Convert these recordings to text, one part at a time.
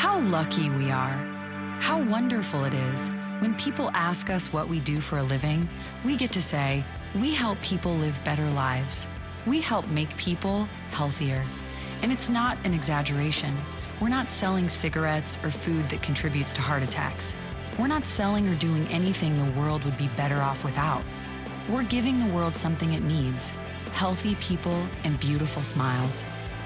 How lucky we are. How wonderful it is when people ask us what we do for a living, we get to say, we help people live better lives. We help make people healthier. And it's not an exaggeration. We're not selling cigarettes or food that contributes to heart attacks. We're not selling or doing anything the world would be better off without. We're giving the world something it needs: healthy people and beautiful smiles.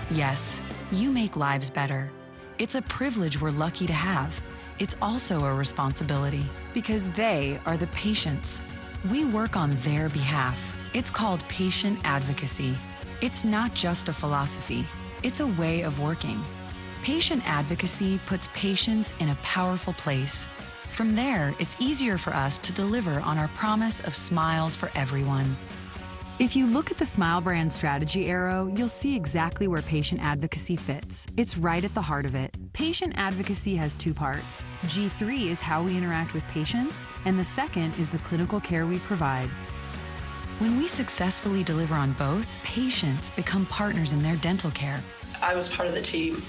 Yes, you make lives better. It's a privilege we're lucky to have. It's also a responsibility because they are the patients. We work on their behalf. It's called patient advocacy. It's not just a philosophy, it's a way of working. Patient advocacy puts patients in a powerful place. From there, it's easier for us to deliver on our promise of smiles for everyone. If you look at the Smile brand strategy arrow, you'll see exactly where patient advocacy fits. It's right at the heart of it. Patient advocacy has two parts. G3 is how we interact with patients, and the second is the clinical care we provide. When we successfully deliver on both, patients become partners in their dental care. I was part of the team.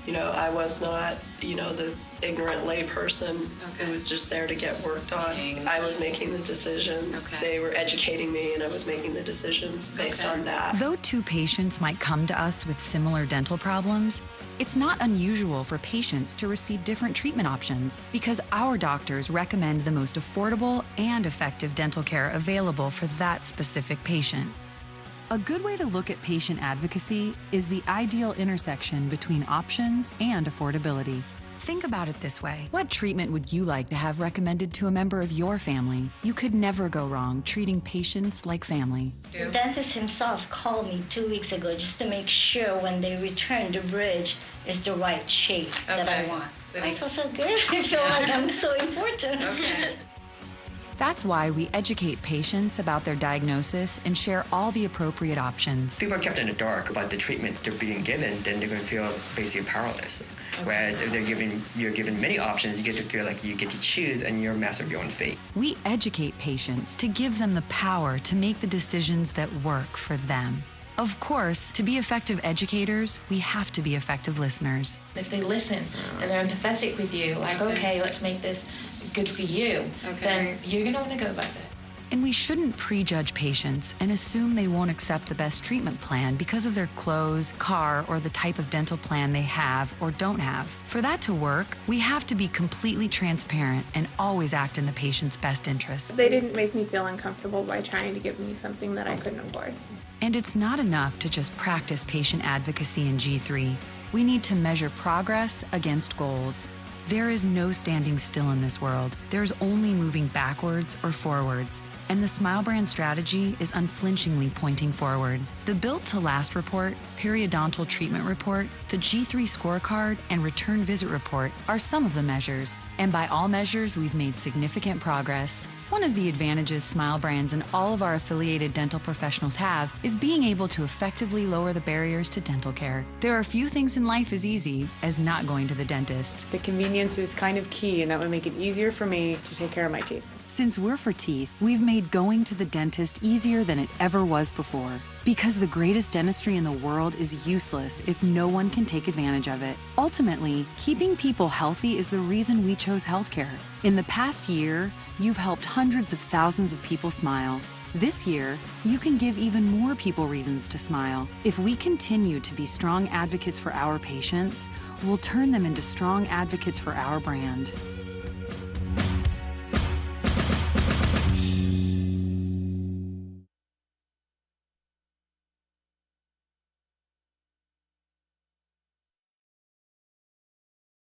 I was not, the ignorant lay person who was just there to get work done. I was making the decisions. They were educating me, and I was making the decisions based on that. Though two patients might come to us with similar dental problems, it's not unusual for patients to receive different treatment options because our doctors recommend the most affordable and effective dental care available for that specific patient. A good way to look at patient advocacy is the ideal intersection between options and affordability. Think about it this way. What treatment would you like to have recommended to a member of your family? You could never go wrong treating patients like family. The dentist himself called me 2 weeks ago just to make sure when they return, the bridge is the right shape that I want. I feel so good. I feel like I'm so important. That's why we educate patients about their diagnosis and share all the appropriate options. People are kept in the dark about the treatment they're being given, then they're going to feel basically powerless. Whereas if you're given many options, you get to feel like you get to choose and you're master of your own fate. We educate patients to give them the power to make the decisions that work for them. Of course, to be effective educators, we have to be effective listeners. If they listen and they're empathetic with you, like, okay, let's make this good for you, then you're going to want to go about it. And we shouldn't prejudge patients and assume they won't accept the best treatment plan because of their clothes, car, or the type of dental plan they have or don't have. For that to work, we have to be completely transparent and always act in the patient's best interest. They didn't make me feel uncomfortable by trying to give me something that I couldn't afford. And it's not enough to just practice patient advocacy in G3. We need to measure progress against goals. There is no standing still in this world. There's only moving backwards or forwards. And the Smile brand strategy is unflinchingly pointing forward. The Built to Last report, periodontal treatment report, the G3 scorecard, and return visit report are some of the measures. And by all measures, we've made significant progress. One of the advantages Smile brands and all of our affiliated dental professionals have is being able to effectively lower the barriers to dental care. There are few things in life as easy as not going to the dentist. The convenience is kind of key, and that would make it easier for me to take care of my teeth. Since we're for teeth, we've made going to the dentist easier than it ever was before. Because the greatest dentistry in the world is useless if no one can take advantage of it. Ultimately, keeping people healthy is the reason we chose healthcare. In the past year, you've helped hundreds of thousands of people smile. This year, you can give even more people reasons to smile. If we continue to be strong advocates for our patients, we'll turn them into strong advocates for our brand.